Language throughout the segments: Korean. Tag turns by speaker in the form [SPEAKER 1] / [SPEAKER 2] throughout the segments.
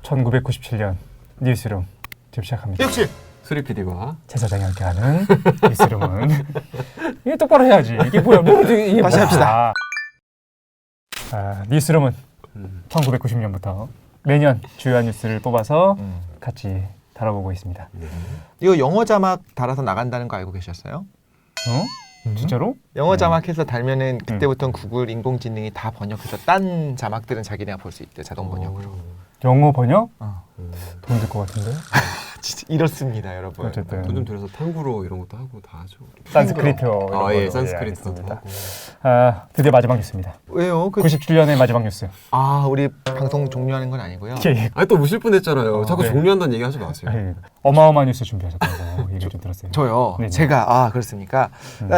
[SPEAKER 1] 1997년 뉴스룸 지금 시작합니다.
[SPEAKER 2] 역시
[SPEAKER 3] 수리 PD와
[SPEAKER 1] 제사장이 함께하는 뉴스룸은 이게 똑바로 해야지. 이게 뭐야? 이게
[SPEAKER 2] 다시 합시다.
[SPEAKER 1] 뉴스룸은 1990년부터 매년 주요한 뉴스를 뽑아서 같이 다뤄보고 있습니다.
[SPEAKER 2] 이거 영어 자막 달아서 나간다는 거 알고 계셨어요?
[SPEAKER 1] 진짜로?
[SPEAKER 2] 영어 자막해서 달면은 그때부터는 구글 인공지능이 다 번역해서 딴 자막들은 자기네가 볼 수 있대, 자동 번역으로.
[SPEAKER 1] 영어 번역?
[SPEAKER 2] 어.
[SPEAKER 1] 돈 들 것 같은데?
[SPEAKER 2] 진짜 이렇습니다, 여러분.
[SPEAKER 1] 어쨌든
[SPEAKER 3] 돈 좀 들여서 탕구로 이런 것도 하고 다 하죠.
[SPEAKER 1] 산스크리트어 이런
[SPEAKER 3] 예,
[SPEAKER 1] 걸로,
[SPEAKER 3] 산스크리트도
[SPEAKER 1] 알겠습니다.
[SPEAKER 3] 하고.
[SPEAKER 1] 드디어 마지막 뉴스입니다.
[SPEAKER 2] 왜요?
[SPEAKER 1] 97년의 마지막 뉴스.
[SPEAKER 2] 우리 방송 종료하는 건 아니고요.
[SPEAKER 1] 예.
[SPEAKER 3] 아니 또 무실 뻔했잖아요. 자꾸
[SPEAKER 1] 네.
[SPEAKER 3] 종료한다는 얘기 하지 마세요.
[SPEAKER 1] 아니, 어마어마한 뉴스 준비하셨다고 얘기 좀 들었어요.
[SPEAKER 2] 저요.
[SPEAKER 1] 네네.
[SPEAKER 2] 제가 그렇습니까?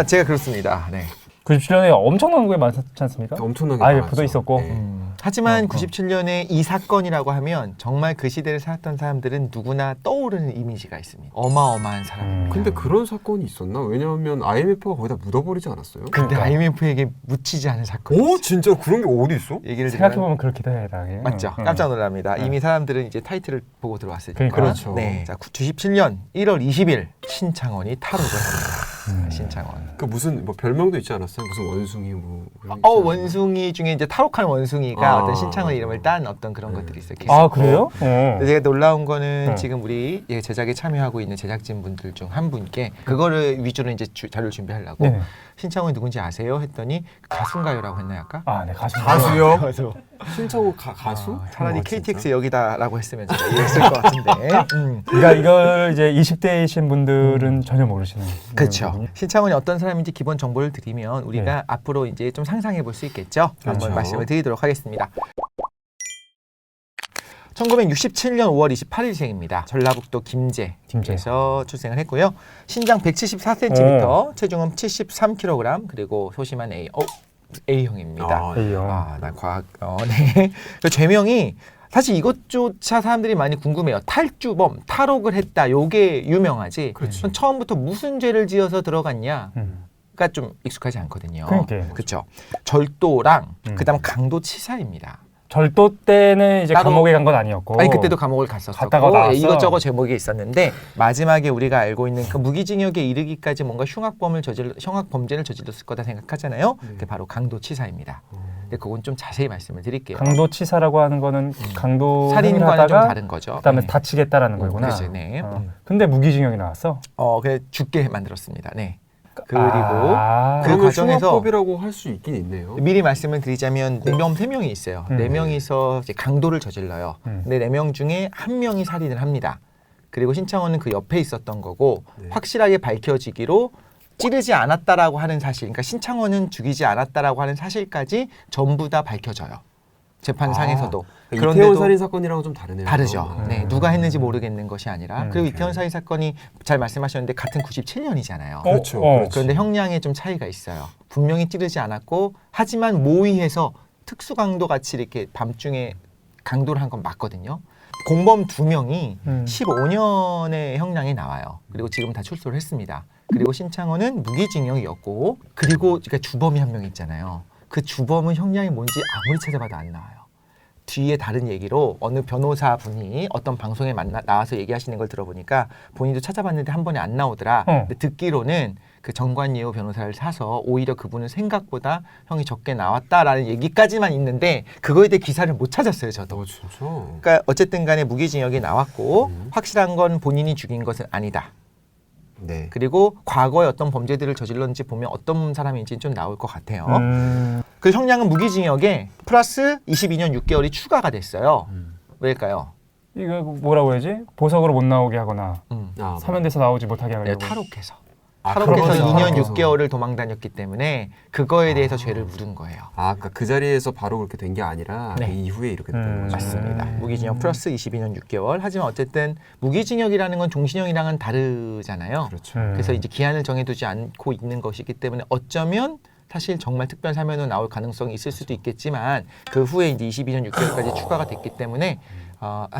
[SPEAKER 2] 제가 그렇습니다. 네.
[SPEAKER 1] 97년에 엄청난 게 많지 않습니까?
[SPEAKER 3] 엄청나게
[SPEAKER 1] 아예
[SPEAKER 3] 많았죠.
[SPEAKER 1] 붙어 있었고.
[SPEAKER 3] 네.
[SPEAKER 2] 하지만 97년에 이 사건이라고 하면 정말 그 시대를 살았던 사람들은 누구나 떠오르는 이미지가 있습니다. 어마어마한 사람입니다.
[SPEAKER 3] 근데 그런 사건이 있었나? 왜냐하면 IMF가 거의 다 묻어버리지 않았어요?
[SPEAKER 2] 근데
[SPEAKER 1] 그러니까.
[SPEAKER 2] IMF에게 묻히지 않은 사건이
[SPEAKER 3] 오 진짜 그런 게 어디 있어?
[SPEAKER 2] 얘기를
[SPEAKER 1] 생각해보면 그렇기도 해. 나게.
[SPEAKER 2] 맞죠? 깜짝 놀랍니다. 이미 사람들은 이제 타이틀을 보고 들어왔으니까.
[SPEAKER 3] 그렇죠.
[SPEAKER 2] 네. 자, 97년 1월 20일 신창원이 탈옥을 합니다. 신창원.
[SPEAKER 3] 그 무슨 뭐 별명도 있지 않았어요? 무슨 원숭이 뭐 그런 게 있지 않았나요?
[SPEAKER 2] 원숭이 중에 이제 탈옥한 원숭이가 어떤 신창원 이름을 딴 어떤 그런 것들이 있어요.
[SPEAKER 1] 그래요?
[SPEAKER 2] 근데 제가 놀라운 거는
[SPEAKER 1] 네.
[SPEAKER 2] 지금 우리 제작에 참여하고 있는 제작진 분들 중 한 분께 그거를 위주로 이제 자료를 준비하려고
[SPEAKER 1] 네.
[SPEAKER 2] 신창원이 누군지 아세요? 했더니 가수인가요라고 했나요 아까?
[SPEAKER 1] 네, 가수.
[SPEAKER 3] 가수요?
[SPEAKER 2] 가수.
[SPEAKER 3] 신창호 가수?
[SPEAKER 2] 차라리
[SPEAKER 3] 아,
[SPEAKER 2] KTX
[SPEAKER 3] 진짜?
[SPEAKER 2] 여기다라고 했으면 제가 이해했을 것 같은데.
[SPEAKER 1] 그러니까 이걸 이제 20대이신 분들은 전혀 모르시는.
[SPEAKER 2] 그렇죠.
[SPEAKER 1] 내용이거든요.
[SPEAKER 2] 신창원이 어떤 사람인지 기본 정보를 드리면 우리가 앞으로 이제 좀 상상해 볼 수 있겠죠. 한번
[SPEAKER 3] 그렇죠.
[SPEAKER 2] 말씀을 드리도록 하겠습니다. 1967년 5월 28일생입니다. 전라북도 김제에서 출생을 했고요. 신장 174cm, 체중은 73kg, 그리고 소심한 A형입니다.
[SPEAKER 1] A형.
[SPEAKER 2] 나 과학. 네. 그 죄명이 사실 이것조차 사람들이 많이 궁금해요. 탈주범, 탈옥을 했다. 요게 유명하지.
[SPEAKER 3] 그렇지.
[SPEAKER 2] 처음부터 무슨 죄를 지어서 들어갔냐? 가 좀 익숙하지 않거든요.
[SPEAKER 1] 그러니까요.
[SPEAKER 2] 그렇죠. 절도랑 그다음 강도치사입니다.
[SPEAKER 1] 절도 때는 이제
[SPEAKER 2] 따로-
[SPEAKER 1] 감옥에 간 건 아니었고.
[SPEAKER 2] 아니 그때도 감옥을 갔었고
[SPEAKER 1] 갔다가 나왔어.
[SPEAKER 2] 이것저것 제목이 있었는데 마지막에 우리가 알고 있는 그 무기징역에 이르기까지 뭔가 흉악 범죄를 저질렀을 거다 생각하잖아요. 그게 바로 강도치사입니다. 근데 그건 좀 자세히 말씀을 드릴게요.
[SPEAKER 1] 강도치사라고 하는 거는 강도
[SPEAKER 2] 살인과는 좀
[SPEAKER 1] 하다가
[SPEAKER 2] 다른 거죠.
[SPEAKER 1] 그다음에
[SPEAKER 2] 네.
[SPEAKER 1] 다치겠다라는 거구나.
[SPEAKER 2] 그렇죠. 네.
[SPEAKER 1] 근데 무기징역이 나왔어.
[SPEAKER 2] 그래 죽게 만들었습니다. 네. 그리고
[SPEAKER 1] 아,
[SPEAKER 2] 그
[SPEAKER 3] 그러면
[SPEAKER 2] 과정에서
[SPEAKER 3] 흉악법이라고 할 수 있긴 있네요.
[SPEAKER 2] 미리 말씀을 드리자면 공범 3명이 있어요. 4명이서 이제 강도를 저질러요. 근데 4명 중에 1명이 살인을 합니다. 그리고 신창원은 그 옆에 있었던 거고 확실하게 밝혀지기로 찌르지 않았다라고 하는 사실, 그러니까 신창원은 죽이지 않았다라고 하는 사실까지 전부 다 밝혀져요. 재판상에서도.
[SPEAKER 3] 그러니까 이태원 살인 사건이랑은 좀 다르네요.
[SPEAKER 2] 다르죠. 네, 누가 했는지 모르겠는 것이 아니라 그리고 이태원
[SPEAKER 3] 네.
[SPEAKER 2] 살인 사건이 잘 말씀하셨는데 같은 97년이잖아요.
[SPEAKER 3] 그렇죠.
[SPEAKER 2] 그런데 형량에 좀 차이가 있어요. 분명히 찌르지 않았고 하지만 모의해서 특수강도 같이 이렇게 밤중에 강도를 한 건 맞거든요. 공범 2명이 15년의 형량이 나와요. 그리고 지금 다 출소를 했습니다. 그리고 신창원은 무기징역이었고 그리고 그러니까 주범이 1명 있잖아요. 그 주범은 형량이 뭔지 아무리 찾아봐도 안 나와요. 뒤에 다른 얘기로 어느 변호사분이 어떤 방송에 나와서 얘기하시는 걸 들어보니까 본인도 찾아봤는데 한 번에 안 나오더라. 근데 듣기로는 그 정관예우 변호사를 사서 오히려 그분은 생각보다 형이 적게 나왔다라는 얘기까지만 있는데 그거에 대해 기사를 못 찾았어요, 저도.
[SPEAKER 3] 진짜.
[SPEAKER 2] 그러니까 어쨌든 간에 무기징역이 나왔고 확실한 건 본인이 죽인 것은 아니다.
[SPEAKER 3] 네.
[SPEAKER 2] 그리고 과거에 어떤 범죄들을 저질렀는지 보면 어떤 사람인지 좀 나올 것 같아요. 그 형량은 무기징역에 플러스 22년 6개월이 추가가 됐어요. 왜일까요?
[SPEAKER 1] 이거 뭐라고 해야지? 보석으로 못 나오게 하거나
[SPEAKER 3] 아,
[SPEAKER 1] 사면돼서 나오지 못하게 하려고.
[SPEAKER 2] 네, 탈옥해서.
[SPEAKER 3] 아,
[SPEAKER 2] 탈옥해서
[SPEAKER 1] 그러면서
[SPEAKER 2] 2년
[SPEAKER 1] 탈옥해서.
[SPEAKER 2] 6개월을 도망 다녔기 때문에 그거에 대해서 죄를 물은 거예요.
[SPEAKER 3] 그러니까 그 자리에서 바로 그렇게 된 게 아니라
[SPEAKER 2] 네.
[SPEAKER 3] 그 이후에 이렇게 됐던 거죠.
[SPEAKER 2] 맞습니다. 무기징역 플러스 22년 6개월. 하지만 어쨌든 무기징역이라는 건 종신형이랑은 다르잖아요.
[SPEAKER 3] 그렇죠.
[SPEAKER 2] 그래서 이제 기한을 정해두지 않고 있는 것이기 때문에 어쩌면 사실 정말 특별 사면으로 나올 가능성이 있을 수도 있겠지만 그 후에 이제 22년 6개월까지 추가가 됐기 때문에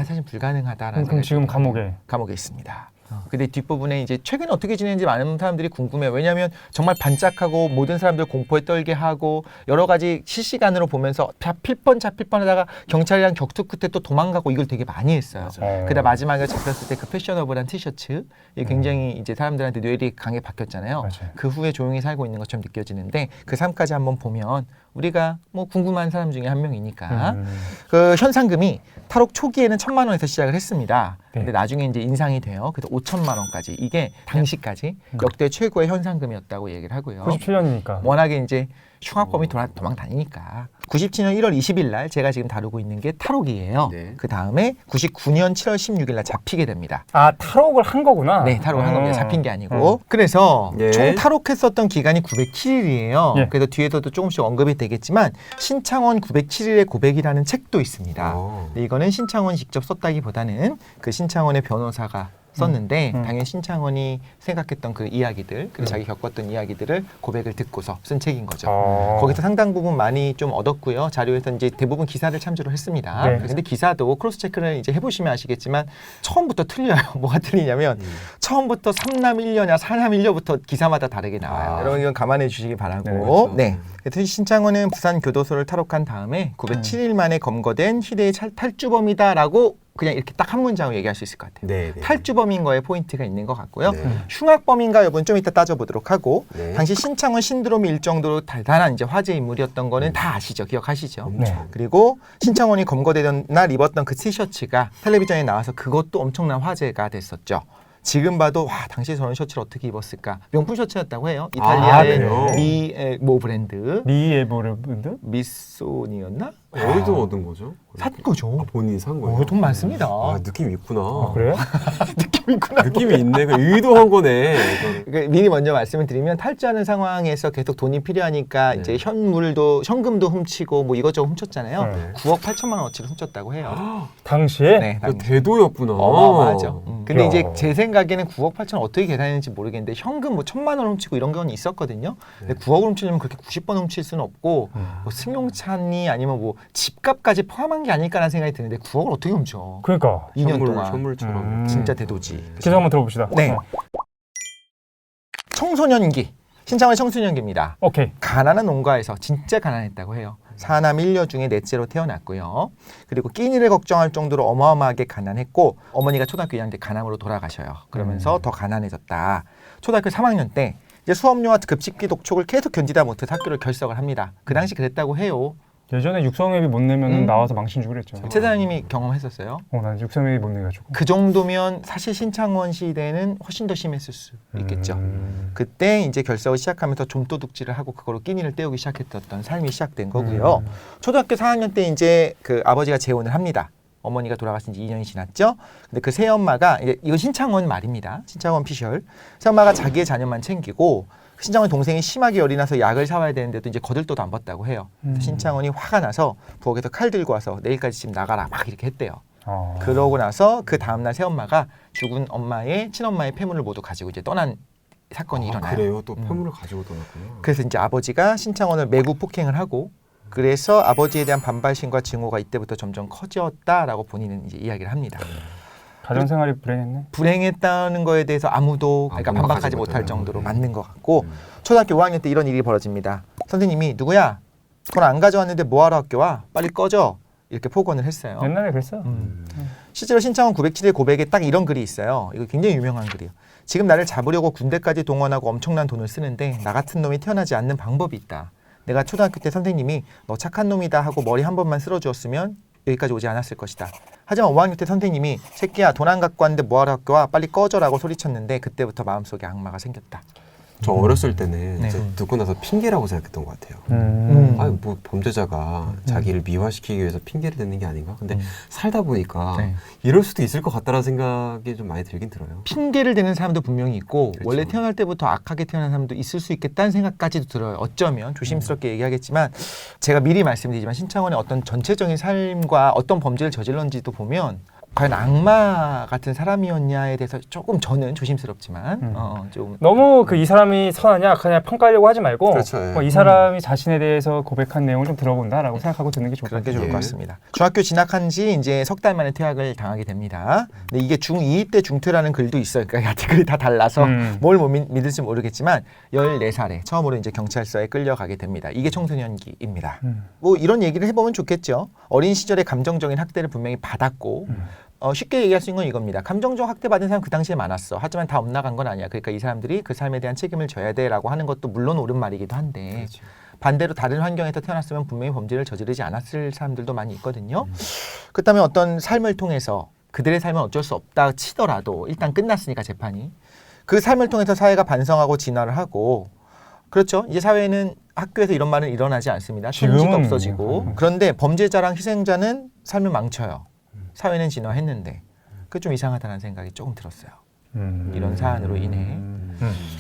[SPEAKER 2] 사실 불가능하다라는
[SPEAKER 1] 그럼
[SPEAKER 2] 생각이
[SPEAKER 1] 지금
[SPEAKER 2] 듭니다.
[SPEAKER 1] 감옥에.
[SPEAKER 2] 감옥에 있습니다. 근데 뒷부분에 이제 최근에 어떻게 지내는지 많은 사람들이 궁금해요. 왜냐하면 정말 반짝하고 모든 사람들 공포에 떨게 하고 여러 가지 실시간으로 보면서 잡힐 뻔 하다가 경찰이랑 격투 끝에 또 도망가고 이걸 되게 많이 했어요. 그다 마지막에 잡혔을 때 그 패셔너블한 티셔츠 이게 굉장히 이제 사람들한테 뇌리 강에 박혔잖아요.
[SPEAKER 1] 맞아요.
[SPEAKER 2] 그 후에 조용히 살고 있는 것처럼 느껴지는데 그 삶까지 한번 보면 우리가 뭐 궁금한 사람 중에 한 명이니까 그 현상금이 탈옥 초기에는 1,000만 원에서 시작을 했습니다.
[SPEAKER 1] 네.
[SPEAKER 2] 근데 나중에 이제 인상이 돼요. 그래서 5천만 원까지 이게 당시까지 역대 최고의 현상금이었다고 얘기를 하고요.
[SPEAKER 1] 97년이니까.
[SPEAKER 2] 워낙에 이제 흉악범이 도망 다니니까 97년 1월 20일 날 제가 지금 다루고 있는 게 탈옥이에요.
[SPEAKER 3] 네.
[SPEAKER 2] 그 다음에 99년 7월 16일 날 잡히게 됩니다.
[SPEAKER 1] 아, 탈옥을 한 거구나.
[SPEAKER 2] 네, 탈옥을 한 겁니다. 잡힌 게 아니고. 그래서
[SPEAKER 3] 예.
[SPEAKER 2] 총 탈옥했었던 기간이 907일이에요.
[SPEAKER 1] 예.
[SPEAKER 2] 그래서 뒤에서도 조금씩 언급이 되겠지만 신창원 907일의 고백이라는 책도 있습니다. 근데 이거는 신창원이 직접 썼다기보다는 그 신창원의 변호사가 썼는데 당연히 신창원이 생각했던 그 이야기들 그리고 자기 겪었던 이야기들을 고백을 듣고서 쓴 책인 거죠. 거기서 상당 부분 많이 좀 얻었고요. 자료에서 이제 대부분 기사를 참조를 했습니다.
[SPEAKER 1] 네.
[SPEAKER 2] 근데 기사도 크로스 체크를 이제 해보시면 아시겠지만 처음부터 틀려요. 뭐가 틀리냐면 처음부터 3남 1녀냐 4남 1녀부터 기사마다 다르게 나와요. 여러분 이건 감안해 주시기 바라고.
[SPEAKER 3] 네, 그렇죠.
[SPEAKER 2] 네. 그래서 신창원은 부산 교도소를 탈옥한 다음에 907일 만에 검거된 희대의 탈주범이다라고 그냥 이렇게 딱 한 문장으로 얘기할 수 있을 것 같아요.
[SPEAKER 3] 네, 네.
[SPEAKER 2] 탈주범인 거에 포인트가 있는 것 같고요.
[SPEAKER 3] 네.
[SPEAKER 2] 흉악범인가 여부는 좀 이따 따져보도록 하고
[SPEAKER 3] 네.
[SPEAKER 2] 당시 신창원 신드롬이 일 정도로 대단한 이제 화제 인물이었던 거는 다 아시죠? 기억하시죠?
[SPEAKER 1] 네.
[SPEAKER 2] 그리고 신창원이 검거되던 날 입었던 그 티셔츠가 텔레비전에 나와서 그것도 엄청난 화제가 됐었죠. 지금 봐도 와 당시 저런 셔츠를 어떻게 입었을까? 명품 셔츠였다고 해요. 이탈리아의
[SPEAKER 3] 그래요?
[SPEAKER 2] 모 브랜드
[SPEAKER 1] 미에보르분드?
[SPEAKER 2] 미소니였나?
[SPEAKER 3] 어디서 얻은 거죠?
[SPEAKER 2] 산 거죠.
[SPEAKER 3] 본인이 산 거예요?
[SPEAKER 2] 돈 많습니다.
[SPEAKER 3] 아, 느낌이 있구나.
[SPEAKER 1] 그래요?
[SPEAKER 3] 느낌이 있네. 그 의도한 거네. 이거는.
[SPEAKER 2] 그러니까 미리 먼저 말씀을 드리면 탈주하는 상황에서 계속 돈이 필요하니까
[SPEAKER 3] 네.
[SPEAKER 2] 이제 현금도 훔치고 뭐 이것저것 훔쳤잖아요.
[SPEAKER 1] 네.
[SPEAKER 2] 9억 8천만 원어치를 훔쳤다고 해요.
[SPEAKER 1] 당시에?
[SPEAKER 2] 네,
[SPEAKER 3] 그 대도였구나.
[SPEAKER 2] 어마어마하죠. 근데
[SPEAKER 1] 야.
[SPEAKER 2] 이제 제 생각에는 9억 8천 어떻게 계산했는지 모르겠는데 현금 뭐 1,000만 원 훔치고 이런 경우는 있었거든요. 근데 9억을 훔치려면 그렇게 90번 훔칠 수는 없고 뭐 승용차니 아니면 뭐 집값까지 포함한 게 아닐까라는 생각이 드는데 9억을 어떻게 훔쳐?
[SPEAKER 1] 그러니까.
[SPEAKER 2] 2년 동안
[SPEAKER 3] 선물처럼.
[SPEAKER 2] 진짜 대도지.
[SPEAKER 1] 기사 한번 들어봅시다.
[SPEAKER 2] 네. 청소년기. 신창원의 청소년기입니다.
[SPEAKER 1] 오케이.
[SPEAKER 2] 가난한 농가에서 진짜 가난했다고 해요. 사남 1녀 중에 넷째로 태어났고요. 그리고 끼니를 걱정할 정도로 어마어마하게 가난했고 어머니가 초등학교 2학년 때 간암으로 돌아가셔요. 그러면서 더 가난해졌다. 초등학교 3학년 때 이제 수업료와 급식비 독촉을 계속 견디다 못해 학교를 결석을 합니다. 그 당시 그랬다고 해요.
[SPEAKER 1] 예전에 육성회비 못 내면 나와서 망신 주고 그랬죠.
[SPEAKER 2] 최 사장님이 경험했었어요.
[SPEAKER 1] 난 육성회비 못 내가지고.
[SPEAKER 2] 그 정도면 사실 신창원 시대는 훨씬 더 심했을 수 있겠죠. 그때 이제 결석을 시작하면서 좀도둑질을 하고 그거로 끼니를 때우기 시작했던 삶이 시작된 거고요. 초등학교 4학년 때 이제 그 아버지가 재혼을 합니다. 어머니가 돌아가신 지 2년이 지났죠. 근데 그 새엄마가 이거 신창원 말입니다. 신창원 피셜. 새엄마가 자기의 자녀만 챙기고 신창원 동생이 심하게 열이 나서 약을 사와야 되는데도 이제 거들떠도 안 봤다고 해요. 신창원이 화가 나서 부엌에서 칼 들고 와서 내일까지 집 나가라 막 이렇게 했대요. 그러고 나서 그 다음날 새엄마가 죽은 엄마의 친엄마의 폐물을 모두 가지고 이제 떠난 사건이 일어나요.
[SPEAKER 3] 그래요? 또 폐물을 가지고 떠났구나.
[SPEAKER 2] 그래서 이제 아버지가 신창원을 매구 폭행을 하고 그래서 아버지에 대한 반발심과 증오가 이때부터 점점 커졌다라고 본인은 이제 이야기를 합니다.
[SPEAKER 1] 가정생활이 불행했네.
[SPEAKER 2] 불행했다는 거에 대해서 아무도 그러니까 반박하지 못할 정도로 맞는 것 같고 초등학교 5학년 때 이런 일이 벌어집니다. 선생님이 누구야? 돈 안 가져왔는데 뭐하러 학교 와? 빨리 꺼져. 이렇게 폭언을 했어요.
[SPEAKER 1] 옛날에 그랬어.
[SPEAKER 2] 실제로 신창원 907일 고백에 딱 이런 글이 있어요. 이거 굉장히 유명한 글이에요. 지금 나를 잡으려고 군대까지 동원하고 엄청난 돈을 쓰는데 나 같은 놈이 태어나지 않는 방법이 있다. 내가 초등학교 때 선생님이 너 착한 놈이다 하고 머리 한 번만 쓸어주었으면 여기까지 오지 않았을 것이다. 하지만 5학년 때 선생님이 새끼야 돈 안 갖고 왔는데 뭐하러 학교 와? 빨리 꺼져라고 소리쳤는데 그때부터 마음속에 악마가 생겼다.
[SPEAKER 3] 저 어렸을 때는
[SPEAKER 2] 네.
[SPEAKER 3] 이제 듣고 나서 핑계라고 생각했던 것 같아요. 아니 뭐 범죄자가 자기를 미화시키기 위해서 핑계를 대는 게 아닌가? 근데 살다 보니까
[SPEAKER 2] 네.
[SPEAKER 3] 이럴 수도 있을 것 같다라는 생각이 좀 많이 들긴 들어요.
[SPEAKER 2] 핑계를 대는 사람도 분명히 있고
[SPEAKER 3] 그렇죠.
[SPEAKER 2] 원래 태어날 때부터 악하게 태어난 사람도 있을 수 있겠다는 생각까지도 들어요. 어쩌면 조심스럽게 얘기하겠지만 제가 미리 말씀드리지만 신창원의 어떤 전체적인 삶과 어떤 범죄를 저질렀는지도 보면 과연 악마 같은 사람이었냐에 대해서 조금 저는 조심스럽지만 좀
[SPEAKER 1] 너무 그 이 사람이 선하냐 악하냐 평가하려고 하지 말고
[SPEAKER 3] 그렇죠, 예.
[SPEAKER 1] 뭐 이 사람이 자신에 대해서 고백한 내용을 좀 들어본다라고 생각하고 듣는 게 좋을 것
[SPEAKER 2] 그런 게
[SPEAKER 1] 같아요.
[SPEAKER 2] 좋을 것 같습니다. 중학교 진학한 지 이제 석 달 만에 퇴학을 당하게 됩니다. 근데 이게 중2 때 중퇴라는 글도 있어요. 그러니까 아티클이 다 달라서 뭘 못 믿을지 모르겠지만 14살에 처음으로 이제 경찰서에 끌려가게 됩니다. 이게 청소년기입니다. 뭐 이런 얘기를 해보면 좋겠죠. 어린 시절에 감정적인 학대를 분명히 받았고 쉽게 얘기할 수 있는 건 이겁니다. 감정적 학대받은 사람 그 당시에 많았어. 하지만 다 엇나간 건 아니야. 그러니까 이 사람들이 그 삶에 대한 책임을 져야 돼라고 하는 것도 물론 옳은 말이기도 한데
[SPEAKER 3] 그렇죠.
[SPEAKER 2] 반대로 다른 환경에서 태어났으면 분명히 범죄를 저지르지 않았을 사람들도 많이 있거든요. 그렇다면 어떤 삶을 통해서 그들의 삶은 어쩔 수 없다 치더라도 일단 끝났으니까 재판이 그 삶을 통해서 사회가 반성하고 진화를 하고 그렇죠. 이제 사회는 학교에서 이런 말은 일어나지 않습니다.
[SPEAKER 1] 지금은
[SPEAKER 2] 통지가 없어지고 그런데 범죄자랑 희생자는 삶을 망쳐요. 사회는 진화했는데 그게 좀 이상하다는 생각이 조금 들었어요. 이런 사안으로 인해.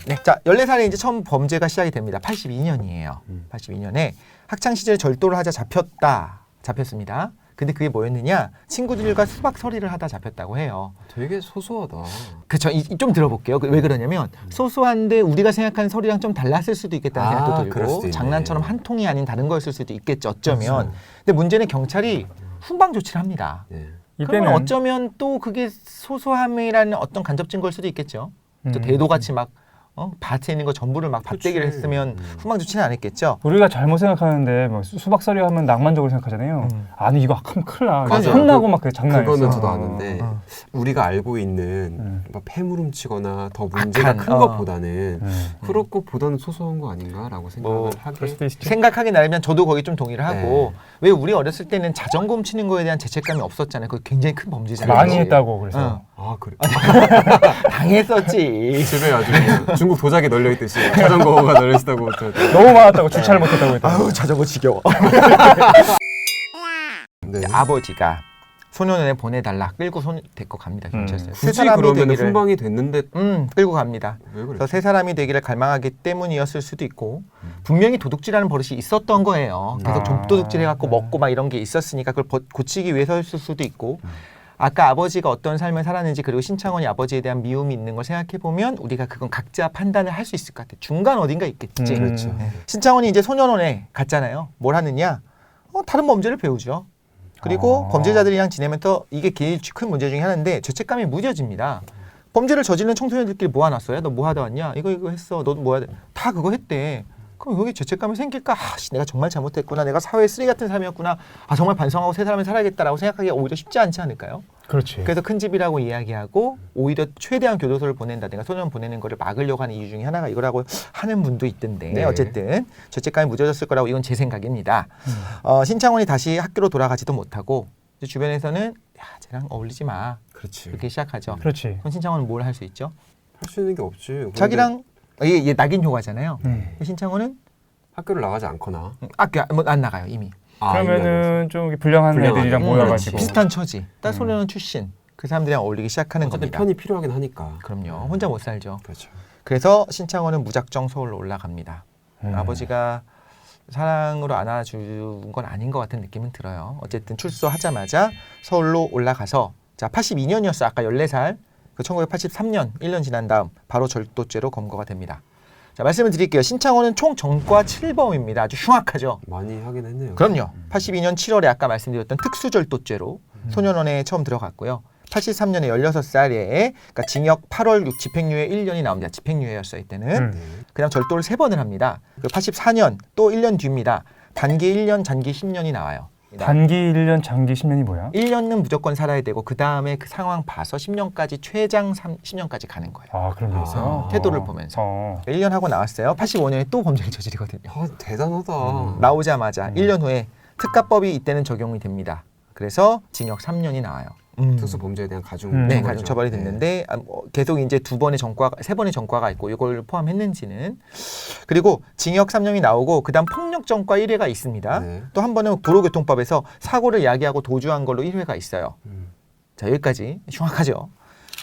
[SPEAKER 2] 네, 자 14살에 이제 처음 범죄가 시작이 됩니다. 82년이에요. 82년에 학창 시절에 절도를 하자 잡혔습니다. 근데 그게 뭐였느냐? 친구들과 수박 서리를 하다 잡혔다고 해요.
[SPEAKER 3] 되게 소소하다.
[SPEAKER 2] 그렇죠. 좀 들어볼게요. 왜 그러냐면 소소한데 우리가 생각하는 서리랑 좀 달랐을 수도 있겠다는 생각도
[SPEAKER 3] 그럴 수도
[SPEAKER 2] 들고
[SPEAKER 3] 있네.
[SPEAKER 2] 장난처럼 한 통이 아닌 다른 거였을 수도 있겠죠. 어쩌면.
[SPEAKER 3] 그렇죠.
[SPEAKER 2] 근데 문제는 경찰이 훈방 조치를 합니다.
[SPEAKER 3] 네.
[SPEAKER 2] 그러면
[SPEAKER 1] 이때는
[SPEAKER 2] 어쩌면 또 그게 소소함이라는 어떤 간접 증거일 수도 있겠죠. 또 대도같이 막 밭에 있는 거 전부를 막 밭대기를
[SPEAKER 3] 그치.
[SPEAKER 2] 했으면 훈방 조치는 안 했겠죠.
[SPEAKER 1] 우리가 잘못 생각하는데 뭐 수박서리 하면 낭만적으로 생각하잖아요. 아니 이거 하면 큰일 나.
[SPEAKER 3] 맞아요.
[SPEAKER 1] 혼나고 막 그 장난
[SPEAKER 3] 그거는
[SPEAKER 1] 아니었어.
[SPEAKER 3] 저도 아는데 우리가 알고 있는 막 폐물 훔치거나 더 문제가
[SPEAKER 2] 악한,
[SPEAKER 3] 큰 것보다는 그럴 것보다는 소소한 거 아닌가라고 생각을
[SPEAKER 2] 뭐,
[SPEAKER 3] 하게.
[SPEAKER 1] 그럴 수도 있죠.
[SPEAKER 2] 생각하기 나름이면 저도 거기 좀 동의를 하고
[SPEAKER 3] 네.
[SPEAKER 2] 왜 우리 어렸을 때는 자전거 훔치는 거에 대한 죄책감이 없었잖아요. 그거 굉장히 큰 범죄잖아요.
[SPEAKER 1] 많이
[SPEAKER 3] 그렇지.
[SPEAKER 1] 했다고 그래서.
[SPEAKER 3] 아 그래.
[SPEAKER 2] 당했었지.
[SPEAKER 3] 집에 아주 그냥 중국 도자기 널려 있듯이 자전거가 널려 있다고.
[SPEAKER 1] 너무 많았다고 주차를 못했다고 했다고.
[SPEAKER 2] 아우 자전거 지겨워.
[SPEAKER 3] 네.
[SPEAKER 2] 아버지가 소년원에 보내달라 끌고 데리고 갑니다. 경찰서에. 세
[SPEAKER 3] 굳이
[SPEAKER 2] 사람이
[SPEAKER 3] 그러면
[SPEAKER 2] 되기를
[SPEAKER 3] 훈방이 됐는데
[SPEAKER 2] 끌고 갑니다.
[SPEAKER 3] 왜 그래?
[SPEAKER 2] 그래서 세 사람이 되기를 갈망하기 때문이었을 수도 있고 분명히 도둑질하는 버릇이 있었던 거예요. 계속 좀도둑질 해갖고 먹고 막 이런 게 있었으니까 그걸 고치기 위해서였을 수도 있고 아까 아버지가 어떤 삶을 살았는지 그리고 신창원이 아버지에 대한 미움이 있는 걸 생각해 보면 우리가 그건 각자 판단을 할 수 있을 것 같아요. 중간 어딘가 있겠지.
[SPEAKER 3] 그렇죠.
[SPEAKER 2] 신창원이 이제 소년원에 갔잖아요. 뭘 하느냐? 다른 범죄를 배우죠. 그리고 범죄자들이랑 지내면서 이게 제일 큰 문제 중에 하나인데 죄책감이 무뎌집니다. 범죄를 저지르는 청소년들끼리 모아놨어요. 너 뭐 하다 왔냐? 이거 했어. 너도 뭐 해야 돼? 다 그거 했대. 그럼 여기 죄책감이 생길까? 내가 정말 잘못했구나. 내가 사회의 쓰레기 같은 사람이었구나. 정말 반성하고 새 사람을 살아야겠다라고 생각하기가 오히려 쉽지 않지 않을까요?
[SPEAKER 1] 그렇지.
[SPEAKER 2] 그래서 큰 집이라고 이야기하고 오히려 최대한 교도소를 보낸다든가 소년 보내는 거를 막으려고 하는 이유 중에 하나가 이거라고 하는 분도 있던데
[SPEAKER 3] 네.
[SPEAKER 2] 어쨌든 죄책감이 무뎌졌을 거라고 이건 제 생각입니다. 신창원이 다시 학교로 돌아가지도 못하고 이제 주변에서는 야 쟤랑 어울리지 마
[SPEAKER 3] 그렇지.
[SPEAKER 2] 이렇게 시작하죠.
[SPEAKER 1] 그렇지.
[SPEAKER 2] 그럼 신창원은 뭘 할 수 있죠?
[SPEAKER 3] 할 수 있는 게 없지. 그런데
[SPEAKER 2] 자기랑 얘 낙인 효과잖아요.
[SPEAKER 1] 네.
[SPEAKER 2] 신창원은
[SPEAKER 3] 학교를 나가지 않거나.
[SPEAKER 2] 학교 안 나가요 이미.
[SPEAKER 1] 그러면은 좀 불량한
[SPEAKER 3] 불량한
[SPEAKER 1] 애들이랑 모여가지고.
[SPEAKER 2] 비슷한 처지. 딸 소년원 출신 그 사람들이랑 어울리기 시작하는
[SPEAKER 3] 어쨌든
[SPEAKER 2] 겁니다.
[SPEAKER 3] 편이 필요하긴 하니까.
[SPEAKER 2] 그럼요. 혼자 못 살죠.
[SPEAKER 3] 그렇죠.
[SPEAKER 2] 그래서 신창원은 무작정 서울로 올라갑니다. 아버지가 사랑으로 안아준 건 아닌 것 같은 느낌은 들어요. 어쨌든 출소하자마자 서울로 올라가서 자 82년이었어. 아까 14살. 그 1983년 1년 지난 다음 바로 절도죄로 검거가 됩니다. 자 말씀을 드릴게요. 신창원은 총 전과 7범입니다. 아주 흉악하죠.
[SPEAKER 3] 많이 하긴 했네요.
[SPEAKER 2] 그럼요. 82년 7월에 아까 말씀드렸던 특수절도죄로 소년원에 처음 들어갔고요. 83년에 16살에 그러니까 징역 8월 6 집행유예 1년이 나옵니다. 집행유예였어요 이때는. 그냥 절도를 3번을 합니다. 84년 또 1년 뒤입니다. 단기 1년, 장기 10년이 나와요.
[SPEAKER 1] 단기 1년, 장기 10년이 뭐야?
[SPEAKER 2] 1년은 무조건 살아야 되고 그 다음에 그 상황 봐서 10년까지 최장 10년까지 가는 거예요.
[SPEAKER 1] 그런 게 있어요?
[SPEAKER 2] 태도를 보면서. 1년 하고 나왔어요. 85년에 또 범죄를 저지르거든요.
[SPEAKER 3] 대단하다.
[SPEAKER 2] 나오자마자 1년 후에 특가법이 이때는 적용이 됩니다. 그래서 징역 3년이 나와요.
[SPEAKER 3] 특수 범죄에 대한 가중
[SPEAKER 2] 네, 가중 처벌이 됐는데 계속 이제 3번의 전과가 있고 이걸 포함했는지는 그리고 징역 3년이 나오고 그다음 폭력 전과 1회가 있습니다.
[SPEAKER 3] 네.
[SPEAKER 2] 또 한 번은 도로교통법에서 사고를 야기하고 도주한 걸로 1회가 있어요. 자 여기까지 흉악하죠.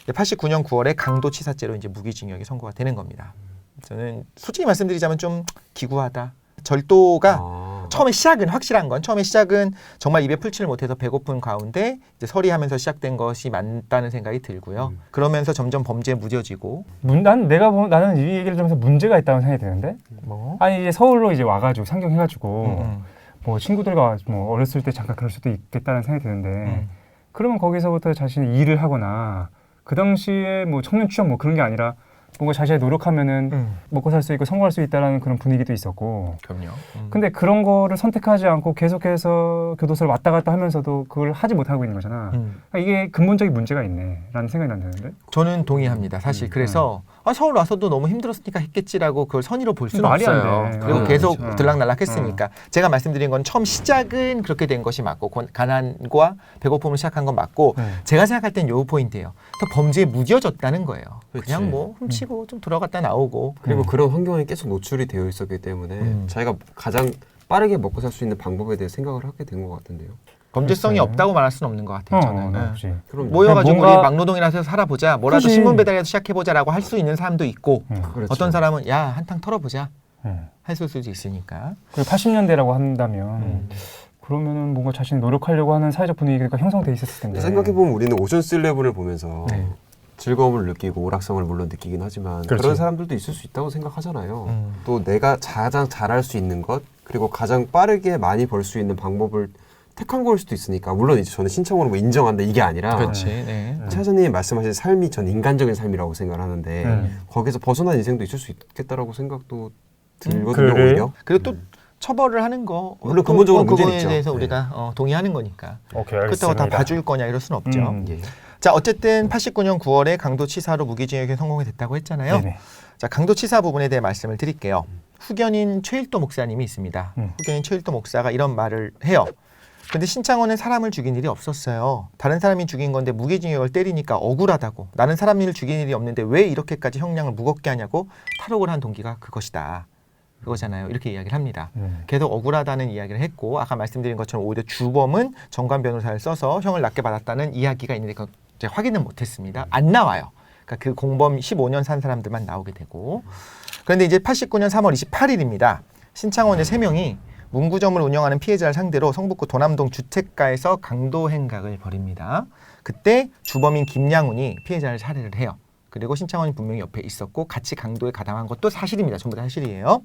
[SPEAKER 2] 89년 9월에 강도치사죄로 이제 무기징역이 선고가 되는 겁니다. 저는 솔직히 말씀드리자면 좀 기구하다. 절도가 처음에 시작은 확실한 건 처음에 시작은 정말 입에 풀칠을 못해서 배고픈 가운데 이제 서리하면서 시작된 것이 맞다는 생각이 들고요. 그러면서 점점 범죄에 무뎌지고.
[SPEAKER 1] 나는 이 얘기를 들으면서 문제가 있다고 생각이 드는데.
[SPEAKER 2] 뭐?
[SPEAKER 1] 아니 이제 서울로 이제 와가지고 상경해가지고
[SPEAKER 2] 음.
[SPEAKER 1] 뭐 친구들과 뭐 어렸을 때 잠깐 그럴 수도 있겠다는 생각이 드는데 그러면 거기서부터 자신이 일을 하거나 그 당시에 뭐 청년 취업 뭐 그런 게 아니라 뭔가 자신이 노력하면은 먹고 살 수 있고 성공할 수 있다라는 그런 분위기도 있었고.
[SPEAKER 2] 그럼요.
[SPEAKER 1] 근데 그런 거를 선택하지 않고 계속해서 교도소를 왔다 갔다 하면서도 그걸 하지 못하고 있는 거잖아. 그러니까 이게 근본적인 문제가 있네라는 생각이 난다는데.
[SPEAKER 2] 저는 동의합니다. 사실 그래서 서울 와서도 너무 힘들었으니까 했겠지라고 그걸 선의로 볼 수는
[SPEAKER 1] 말이 안
[SPEAKER 2] 없어요.
[SPEAKER 1] 돼.
[SPEAKER 2] 그리고 계속
[SPEAKER 1] 그렇죠.
[SPEAKER 2] 들락날락했으니까 제가 말씀드린 건 처음 시작은 그렇게 된 것이 맞고 가난과 배고픔을 시작한 건 맞고 제가 생각할 땐 요 포인트예요. 더 범죄에 무뎌졌다는 거예요.
[SPEAKER 3] 그치.
[SPEAKER 2] 그냥 뭐 훔치고 좀 들어갔다 나오고.
[SPEAKER 3] 그리고 그런 환경에 계속 노출이 되어 있었기 때문에 자기가 가장 빠르게 먹고 살 수 있는 방법에 대해 생각을 하게 된 것 같은데요.
[SPEAKER 2] 범죄성이
[SPEAKER 1] 글쎄요.
[SPEAKER 2] 없다고 말할 수는 없는 것 같아요. 저는.
[SPEAKER 1] 없지.
[SPEAKER 3] 그럼
[SPEAKER 2] 모여가지고
[SPEAKER 1] 뭔가-
[SPEAKER 2] 우리 막노동이라서 해서 살아보자. 뭐라도
[SPEAKER 1] 그치.
[SPEAKER 2] 신문 배달이라도 시작해보자라고 할 수 있는 사람도 있고
[SPEAKER 3] 그렇죠.
[SPEAKER 2] 어떤 사람은 야 한탕 털어보자
[SPEAKER 1] 음.
[SPEAKER 2] 했을 수도 있으니까.
[SPEAKER 1] 그리고 80년대라고 한다면 그러면은 뭔가 자신이 노력하려고 하는 사회적 분위기가 형성돼 있었을 텐데.
[SPEAKER 3] 생각해보면 우리는 오션스 11을 보면서
[SPEAKER 2] 네.
[SPEAKER 3] 즐거움을 느끼고 오락성을 물론 느끼긴 하지만
[SPEAKER 1] 그렇지.
[SPEAKER 3] 그런 사람들도 있을 수 있다고 생각하잖아요. 또 내가 가장 잘할 수 있는 것 그리고 가장 빠르게 많이 벌 수 있는 방법을 택한 걸 수도 있으니까 물론 이제 저는 신청으로 뭐 인정한다 이게 아니라
[SPEAKER 2] 그렇지. 네.
[SPEAKER 3] 차장님이 말씀하신 삶이 전 인간적인 삶이라고 생각을 하는데 거기서 벗어난 인생도 있을 수 있겠다라고 생각도 들거든요.
[SPEAKER 1] 그래?
[SPEAKER 3] 오히려.
[SPEAKER 2] 그리고 또 처벌을 하는 거
[SPEAKER 3] 물론 근본적으로 문제는
[SPEAKER 2] 그거에
[SPEAKER 3] 있죠.
[SPEAKER 2] 대해서
[SPEAKER 3] 네.
[SPEAKER 2] 우리가 동의하는 거니까.
[SPEAKER 1] 오케이,
[SPEAKER 2] 그렇다고 다
[SPEAKER 1] 알겠습니다.
[SPEAKER 2] 봐줄 거냐 이럴 수는 없죠.
[SPEAKER 3] 예.
[SPEAKER 2] 자 어쨌든 89년 9월에 강도치사로 무기징역에 성공이 됐다고 했잖아요.
[SPEAKER 1] 네네.
[SPEAKER 2] 자 강도치사 부분에 대해 말씀을 드릴게요. 후견인 최일도 목사님이 있습니다. 후견인 최일도 목사가 이런 말을 해요. 근데 신창원은 사람을 죽인 일이 없었어요. 다른 사람이 죽인 건데 무기징역을 때리니까 억울하다고. 나는 사람 일을 죽인 일이 없는데 왜 이렇게까지 형량을 무겁게 하냐고 탈옥을 한 동기가 그것이다. 그거잖아요. 이렇게 이야기를 합니다. 계속 억울하다는 이야기를 했고 아까 말씀드린 것처럼 오히려 주범은 정관 변호사를 써서 형을 낮게 받았다는 이야기가 있는데 그건 제가 확인은 못했습니다. 안 나와요. 그러니까 그 공범 15년 산 사람들만 나오게 되고 그런데 이제 89년 3월 28일입니다. 신창원의 3명이 문구점을 운영하는 피해자를 상대로 성북구 도남동 주택가에서 강도 행각을 벌입니다. 그때 주범인 김양훈이 피해자를 살해를 해요. 그리고 신창원이 분명히 옆에 있었고 같이 강도에 가담한 것도 사실입니다. 전부 다 사실이에요.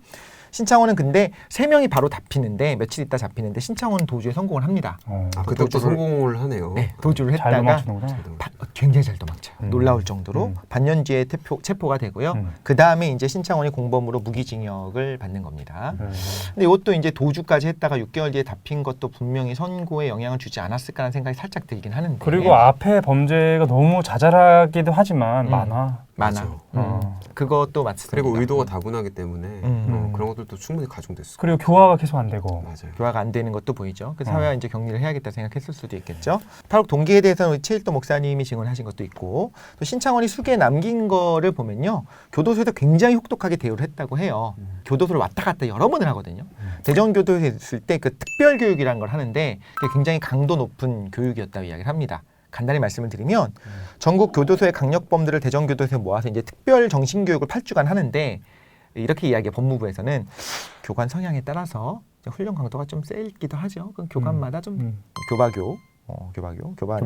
[SPEAKER 2] 신창원은 근데 3명이 바로 잡히는데 며칠 있다 잡히는데 신창원은 도주에 성공을 합니다.
[SPEAKER 3] 그때부터 성공을 하네요.
[SPEAKER 2] 네, 도주를
[SPEAKER 1] 잘
[SPEAKER 2] 했다가
[SPEAKER 1] 도망치는구나.
[SPEAKER 2] 굉장히 잘 도망쳐요. 놀라울 정도로 반년 뒤에 체포가 되고요. 그 다음에 이제 신창원이 공범으로 무기징역을 받는 겁니다. 근데 이것도 이제 도주까지 했다가 6개월 뒤에 잡힌 것도 분명히 선고에 영향을 주지 않았을까라는 생각이 살짝 들긴 하는데.
[SPEAKER 1] 그리고 앞에 범죄가 너무 자잘하기도 하지만 많아.
[SPEAKER 3] 맞죠.
[SPEAKER 2] 그것도 맞습니다.
[SPEAKER 3] 그리고 의도가 다분하기 때문에 그런 것들도 충분히 가중됐을 거예요.
[SPEAKER 1] 그리고 교화가 계속 안 되고.
[SPEAKER 3] 맞아요.
[SPEAKER 2] 교화가 안 되는 것도 보이죠. 그 사회와 이제 격리를 해야겠다 생각했을 수도 있겠죠. 탈옥 동기에 대해서는 최일도 목사님이 증언하신 것도 있고 또 신창원이 수기에 남긴 거를 보면요. 교도소에서 굉장히 혹독하게 대우를 했다고 해요. 교도소를 왔다 갔다 여러 번을 하거든요. 대전교도소에 있을 때 그 특별교육이라는 걸 하는데 그게 굉장히 강도 높은 교육이었다고 이야기를 합니다. 간단히 말씀을 드리면 전국 교도소의 강력범들을 대전교도소에 모아서 이제 특별 정신교육을 8주간 하는데 이렇게 이야기해 법무부에서는 교관 성향에 따라서 훈련 강도가 좀 세기도 하죠. 그럼 교관마다 좀 교반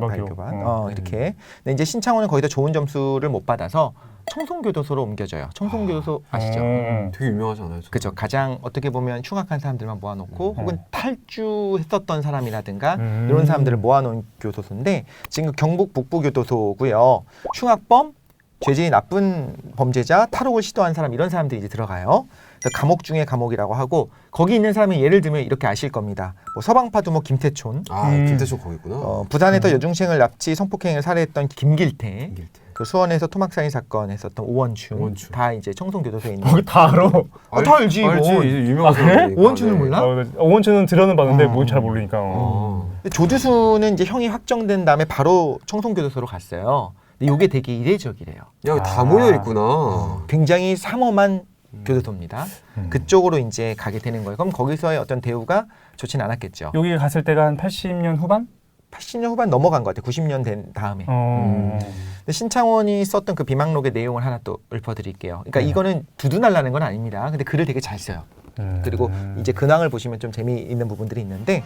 [SPEAKER 2] 이렇게. 근데 이제 신창원은 거기다 좋은 점수를 못 받아서 청송교도소로 옮겨져요. 청송교도소 아시죠?
[SPEAKER 3] 되게 유명하지 않아요?
[SPEAKER 2] 그렇죠. 가장 어떻게 보면 흉악한 사람들만 모아놓고 혹은 탈주했었던 사람이라든가 이런 사람들을 모아놓은 교도소인데 지금 경북 북부교도소고요. 흉악범, 죄질이 나쁜 범죄자, 탈옥을 시도한 사람 이런 사람들이 이제 들어가요. 감옥 중에 감옥이라고 하고 거기 있는 사람이 예를 들면 이렇게 아실 겁니다. 뭐 서방파두모 김태촌,
[SPEAKER 3] 김태촌 거기 있구나.
[SPEAKER 2] 부산에서 여중생을 납치 성폭행을 살해했던 김길태, 그 수원에서 토막살인 사건 했었던 오원춘, 다 이제 청송교도소에 있는.
[SPEAKER 1] 거기 다 알아.
[SPEAKER 2] 다 알지.
[SPEAKER 3] 알지.
[SPEAKER 2] 이거.
[SPEAKER 3] 유명한
[SPEAKER 1] 그래?
[SPEAKER 3] 사람이니까.
[SPEAKER 2] 오원춘을 몰라?
[SPEAKER 1] 오원춘은 들어는 봤는데 뭘 잘 모르니까.
[SPEAKER 2] 근데 조두수는 이제 형이 확정된 다음에 바로 청송교도소로 갔어요. 근데 이게 되게 이례적이래요.
[SPEAKER 3] 야, 다 모여 있구나.
[SPEAKER 2] 굉장히 삼엄한 교도소입니다. 그쪽으로 이제 가게 되는 거예요. 그럼 거기서의 어떤 대우가 좋지는 않았겠죠.
[SPEAKER 1] 여기 갔을 때가 한 80년 후반?
[SPEAKER 2] 80년 후반 넘어간 것 같아요. 90년 된 다음에. 근데 신창원이 썼던 그 비망록의 내용을 하나 또 읊어드릴게요. 그러니까 이거는 두둔하려는 건 아닙니다. 근데 글을 되게 잘 써요. 그리고 이제 근황을 보시면 좀 재미있는 부분들이 있는데